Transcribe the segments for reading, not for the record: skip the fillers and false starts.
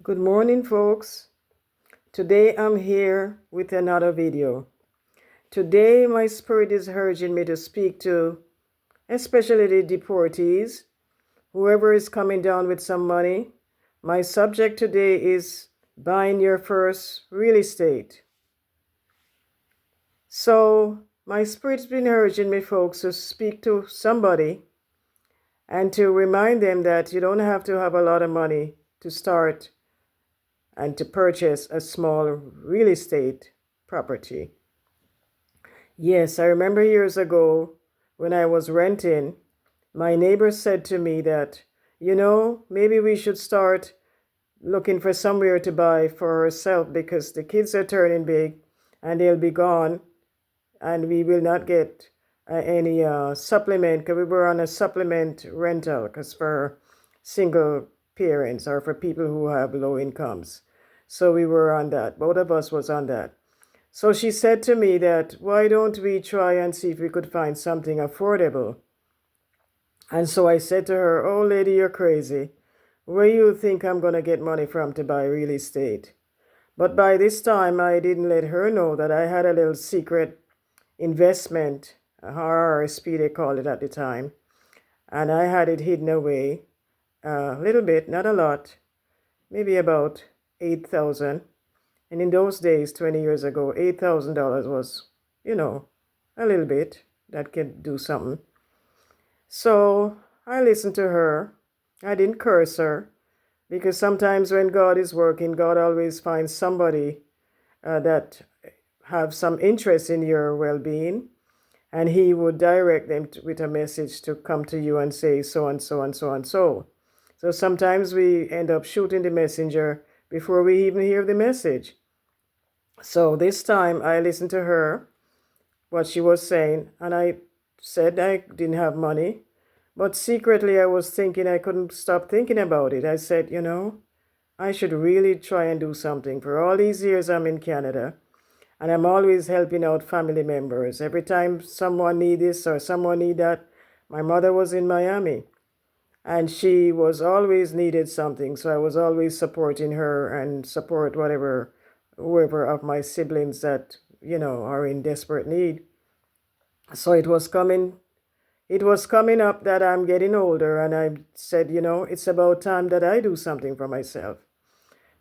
Good morning, folks. Today I'm here with another video. Today my spirit is urging me to speak to especially the deportees, whoever is coming down with some money. My subject today is buying your first real estate. So my spirit's been urging me, folks, to speak to somebody and to remind them that you don't have to have a lot of money to start and to purchase a small real estate property. Yes, I remember years ago when I was renting, my neighbor said to me that, maybe we should start looking for somewhere to buy for herself because the kids are turning big and they'll be gone and we will not get any supplement because we were on a supplement rental because for single parents or for people who have low incomes. So we were on that. Both of us was on that. So she said to me that, why don't we try and see if we could find something affordable? And so I said to her, oh, lady, you're crazy. Where you think I'm going to get money from to buy real estate? But by this time, I didn't let her know that I had a little secret investment, RRSP they called it at the time. And I had it hidden away a little bit, not a lot, maybe about 8,000. And in those days, 20 years ago, $8,000 was, a little bit that could do something. So I listened to her. I didn't curse her because sometimes when God is working, God always finds somebody that have some interest in your well-being, and he would direct them with a message to come to you and say so and so and so and so. So sometimes we end up shooting the messenger before we even hear the message. So this time I listened to her, what she was saying, and I said I didn't have money, but secretly I was thinking, I couldn't stop thinking about it. I said, I should really try and do something. For all these years I'm in Canada, and I'm always helping out family members. Every time someone need this or someone need that, my mother was in Miami, and she was always needed something, so I was always supporting her and support whoever of my siblings that, are in desperate need. So it was coming up that I'm getting older, and I said, it's about time that I do something for myself.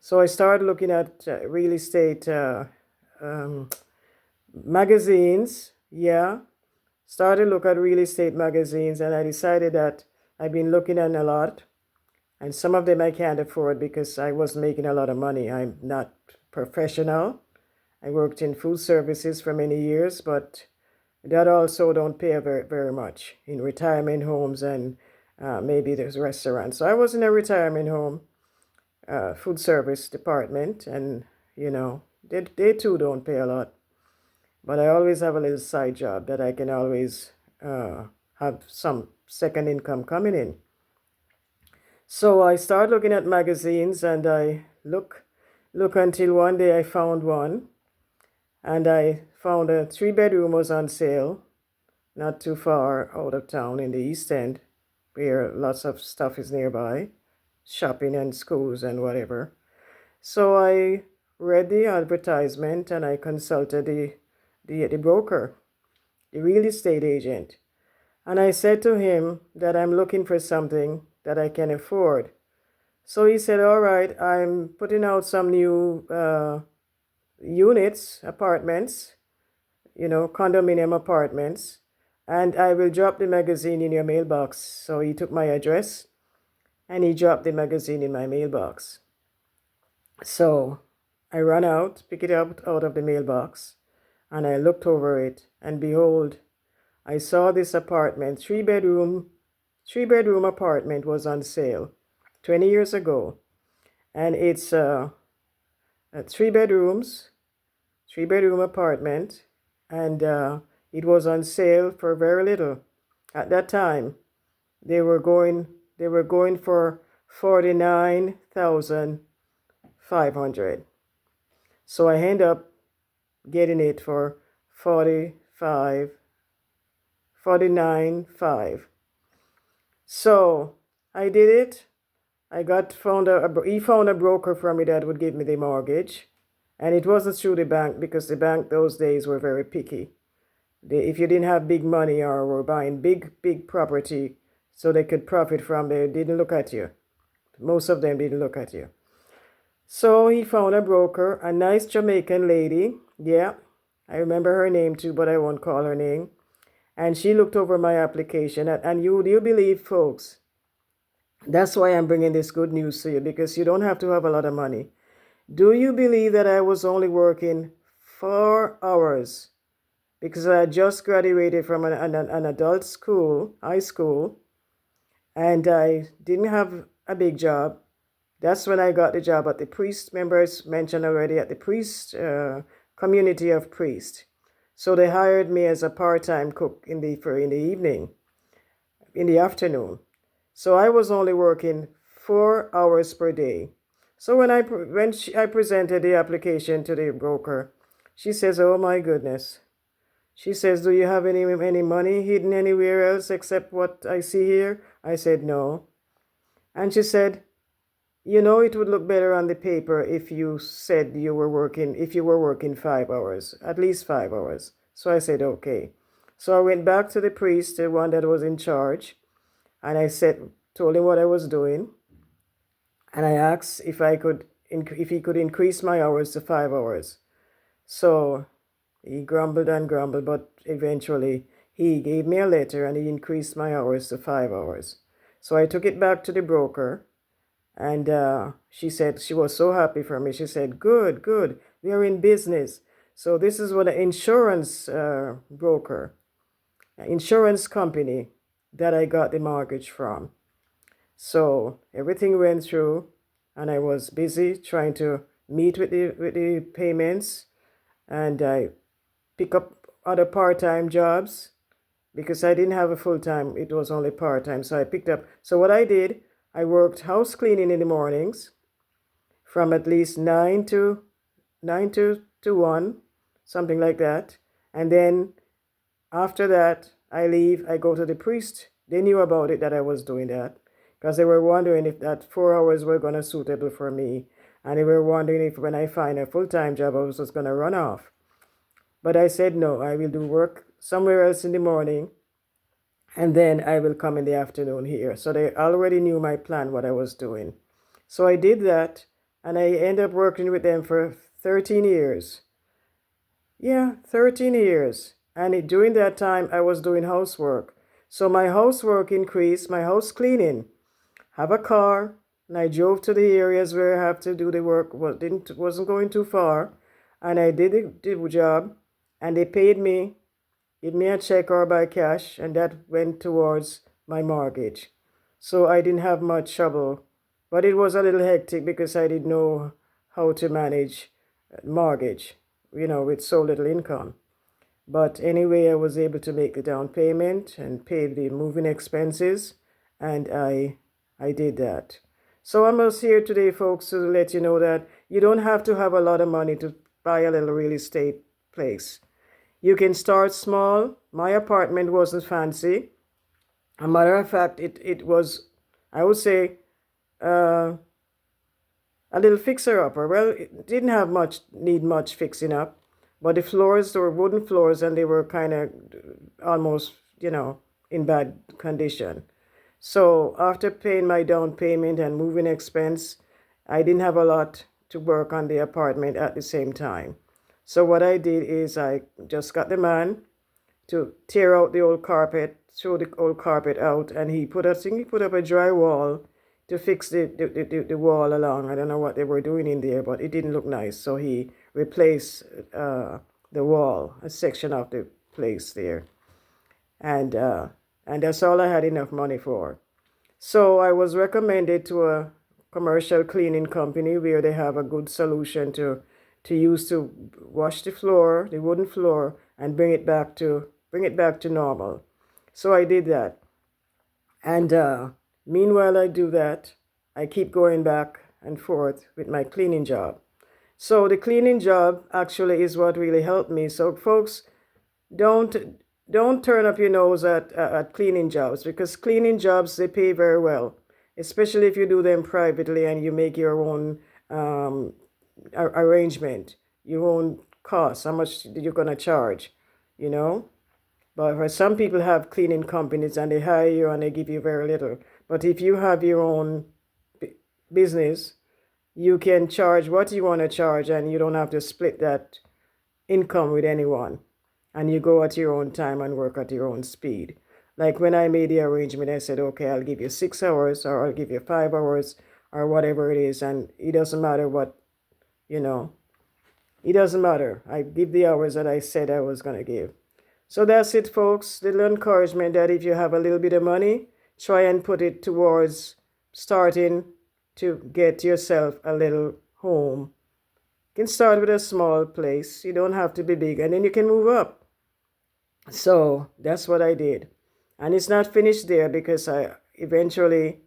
So I started looking at real estate magazines. Yeah, started look at real estate magazines, and I decided that I've been looking at a lot, and some of them I can't afford because I wasn't making a lot of money. I'm not professional. I worked in food services for many years, but that also don't pay very, very much in retirement homes and maybe there's restaurants. So I was in a retirement home, food service department, and they too don't pay a lot. But I always have a little side job that I can always have some second income coming in. So I started looking at magazines, and I look until one day I found one, and I found a 3-bedroom was on sale, not too far out of town in the East End, where lots of stuff is nearby, shopping and schools and whatever. So I read the advertisement and I consulted the broker, the real estate agent. And I said to him that I'm looking for something that I can afford. So he said, all right, I'm putting out some new units, apartments, condominium apartments, and I will drop the magazine in your mailbox. So he took my address and he dropped the magazine in my mailbox. So I ran out, picked it up out of the mailbox, and I looked over it, and behold, I saw this apartment, three-bedroom apartment was on sale 20 years ago. And it's three bedrooms, three-bedroom apartment, and it was on sale for very little. At that time, they were going for 49,500. So I end up getting it for 49,500. So I did it. he found a broker for me that would give me the mortgage. And it wasn't through the bank because the bank those days were very picky. If you didn't have big money or were buying big property so they could profit from it, they didn't look at you. Most of them didn't look at you. So he found a broker, a nice Jamaican lady. Yeah, I remember her name too, but I won't call her name. And she looked over my application. And you believe, folks, that's why I'm bringing this good news to you, because you don't have to have a lot of money. Do you believe that I was only working 4 hours because I just graduated from an adult school, high school, and I didn't have a big job. That's when I got the job at the priest, members mentioned already, at the priest community of priests. So they hired me as a part-time cook in the evening, in the afternoon. So I was only working 4 hours per day. So when I presented the application to the broker, she says, "Oh my goodness." She says, "Do you have any money hidden anywhere else except what I see here?" I said, "No." And she said, "You know, it would look better on the paper if you said you were working 5 hours, at least 5 hours." So I said, "Okay." So I went back to the priest, the one that was in charge, and I told him what I was doing. And I asked if he could increase my hours to 5 hours. So he grumbled and grumbled, but eventually he gave me a letter and he increased my hours to 5 hours. So I took it back to the broker, and she said she was so happy for me. She said, "Good, good, we are in business." So this is what an insurance broker, an insurance company that I got the mortgage from. So everything went through, and I was busy trying to meet with the payments, and I pick up other part-time jobs because I didn't have a full-time, it was only part-time. So I picked up. So what I did, I worked house cleaning in the mornings from at least 9 to 1, something like that. And then after that, I leave, I go to the priest. They knew about it, that I was doing that, because they were wondering if that 4 hours were going to suitable for me. And they were wondering if when I find a full-time job, I was just going to run off. But I said, no, I will do work somewhere else in the morning, and then I will come in the afternoon here. So they already knew my plan, what I was doing. So I did that, and I ended up working with them for 13 years. Yeah, 13 years. And during that time, I was doing housework. So my housework increased, my house cleaning. Have a car, and I drove to the areas where I have to do the work. Wasn't going too far, and I did the job, and they paid me, give me a check or by cash, and that went towards my mortgage. So I didn't have much trouble, but it was a little hectic because I didn't know how to manage mortgage, with so little income. But anyway, I was able to make the down payment and pay the moving expenses, and I did that. So I'm just here today, folks, to let you know that you don't have to have a lot of money to buy a little real estate place. You can start small. My apartment wasn't fancy. A matter of fact, it was, I would say, a little fixer-upper. Well, it didn't need much fixing up, but the floors were wooden floors, and they were kind of almost, in bad condition. So after paying my down payment and moving expense, I didn't have a lot to work on the apartment at the same time. So what I did is I just got the man to tear out the old carpet, throw the old carpet out, and he put up a drywall to fix the wall along. I don't know what they were doing in there, but it didn't look nice. So he replaced the wall, a section of the place there. And that's all I had enough money for. So I was recommended to a commercial cleaning company where they have a good solution to use to wash the floor, the wooden floor, and bring it back to normal. So I did that. And meanwhile I do that, I keep going back and forth with my cleaning job. So the cleaning job actually is what really helped me. So folks, don't turn up your nose at cleaning jobs, because cleaning jobs, they pay very well. especially if you do them privately and you make your own arrangement, your own cost, how much you're going to charge, you know. But for some people have cleaning companies and they hire you and they give you very little. But if you have your own business, you can charge what you want to charge and you don't have to split that income with anyone. And you go at your own time and work at your own speed. Like when I made the arrangement, I said, okay, I'll give you 6 hours or I'll give you 5 hours or whatever it is. And it doesn't matter what, you know, it doesn't matter. I give the hours that I said I was going to give. So that's it, folks. Little encouragement that if you have a little bit of money, try and put it towards starting to get yourself a little home. You can start with a small place. You don't have to be big, and then you can move up. So that's what I did. And it's not finished there because I eventually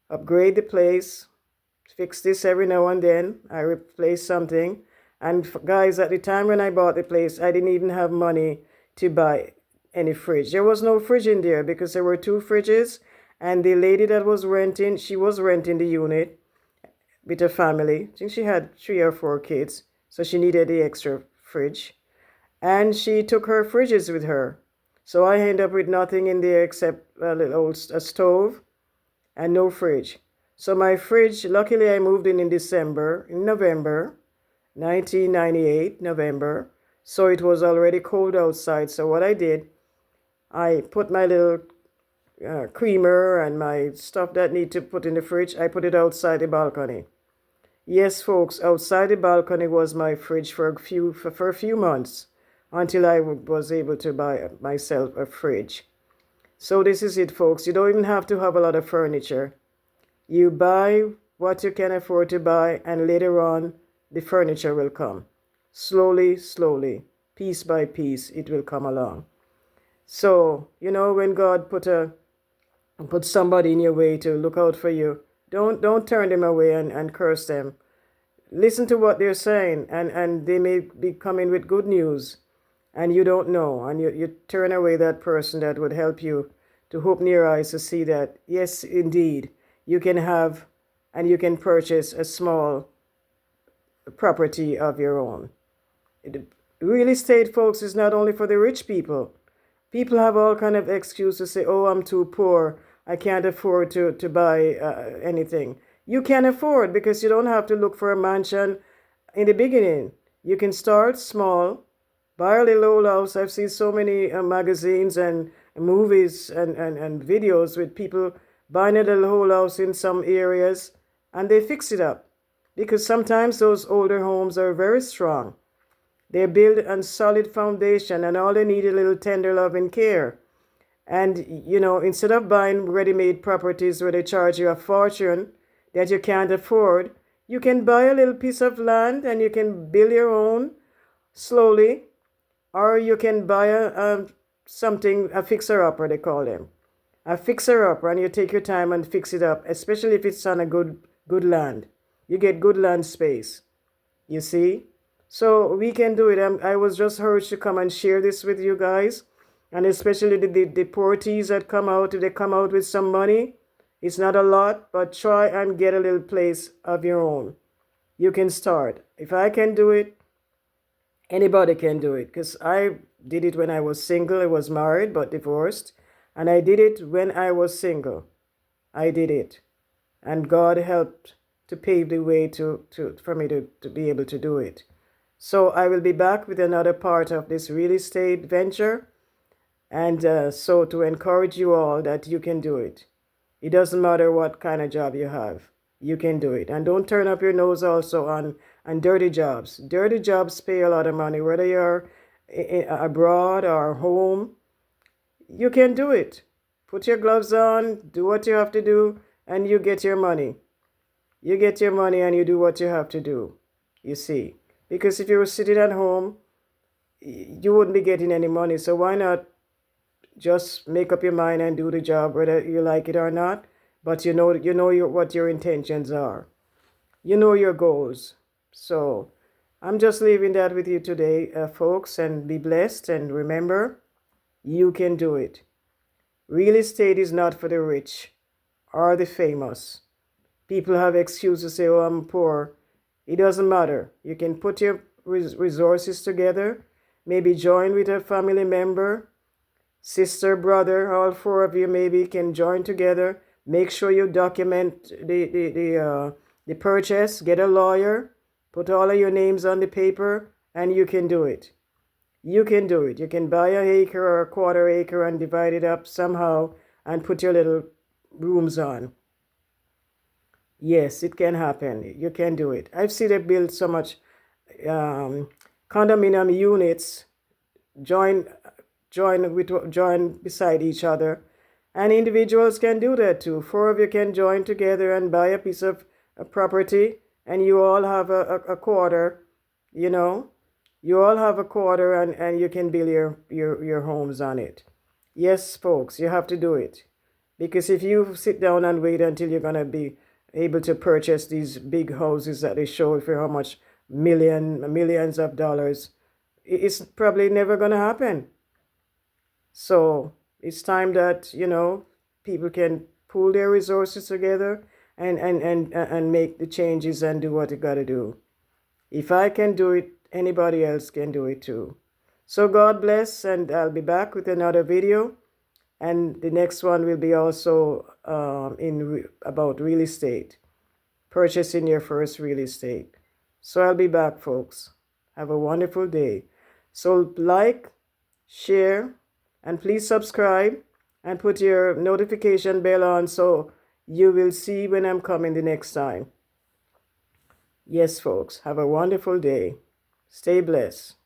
upgrade the place, fix this every now and then. I replace something. And guys, at the time when I bought the place, I didn't even have money to buy any fridge. There was no fridge in there because there were 2 fridges. And the lady that was renting, she was renting the unit with her family. I think she had 3 or 4 kids. So she needed the extra fridge. And she took her fridges with her. So I ended up with nothing in there except a little old stove and no fridge. So my fridge, luckily I moved in November 1998, November. So it was already cold outside. So what I did, I put my little creamer and my stuff that need to put in the fridge, I put it outside the balcony. Yes, folks, outside the balcony was my fridge for a few months until I was able to buy myself a fridge. So this is it, folks. You don't even have to have a lot of furniture. You buy what you can afford to buy, and later on, the furniture will come. Slowly, slowly, piece by piece, it will come along. So, you know, when God put somebody in your way to look out for you, don't turn them away and curse them. Listen to what they're saying, and they may be coming with good news, and you don't know, and you turn away that person that would help you to open your eyes to see that, yes, indeed, you can have and you can purchase a small property of your own. Real estate, folks, is not only for the rich people. People have all kind of excuses to say, oh, I'm too poor. I can't afford to buy anything. You can afford because you don't have to look for a mansion in the beginning. You can start small, buy a little old house. I've seen so many magazines and movies and videos with people buying a little whole house in some areas and they fix it up. Because sometimes those older homes are very strong. They're built on solid foundation and all they need is a little tender love and care. And, you know, instead of buying ready-made properties where they charge you a fortune that you can't afford, you can buy a little piece of land and you can build your own slowly. Or you can buy a fixer-upper, they call them. A fixer-upper, and you take your time and fix it up, especially if it's on a good land. You get good land space, you see? So we can do it. I was just urged to come and share this with you guys. And especially the deportees that come out, if they come out with some money, it's not a lot, but try and get a little place of your own. You can start. If I can do it, anybody can do it. Because I did it when I was single. I was married but divorced. And I did it when I was single. I did it. And God helped to pave the way for me to be able to do it. So I will be back with another part of this real estate venture. And so to encourage you all that you can do it. It doesn't matter what kind of job you have. You can do it. And don't turn up your nose also on dirty jobs. Dirty jobs pay a lot of money, whether you're abroad or home. You can do it. Put your gloves on, do what you have to do, and you get your money. You get your money and you do what you have to do, you see. Because if you were sitting at home, you wouldn't be getting any money. So why not just make up your mind and do the job, whether you like it or not? But you know what your intentions are. You know your goals. So I'm just leaving that with you today, folks, and be blessed. And remember, you can do it. Real estate is not for the rich or the famous. People have excuses to say, oh, I'm poor. It doesn't matter. You can put your resources together, maybe join with a family member, sister, brother, all four of you maybe can join together. Make sure you document the purchase, get a lawyer, put all of your names on the paper, and you can do it. You can do it. You can buy an acre or a quarter acre and divide it up somehow and put your little rooms on. Yes, it can happen. You can do it. I've seen them build so much condominium units, join beside each other, and individuals can do that too. Four of you can join together and buy a piece of property, and you all have a quarter. You know, you all have a quarter, and you can build your homes on it. Yes, folks, you have to do it, because if you sit down and wait until you're gonna be able to purchase these big houses that they show for how much millions of dollars, it's probably never going to happen. So it's time that, people can pool their resources together and make the changes and do what they got to do. If I can do it, anybody else can do it too. So God bless, and I'll be back with another video. And the next one will be also about real estate, purchasing your first real estate. So I'll be back, folks. Have a wonderful day. So like, share, and please subscribe and put your notification bell on so you will see when I'm coming the next time. Yes, folks. Have a wonderful day. Stay blessed.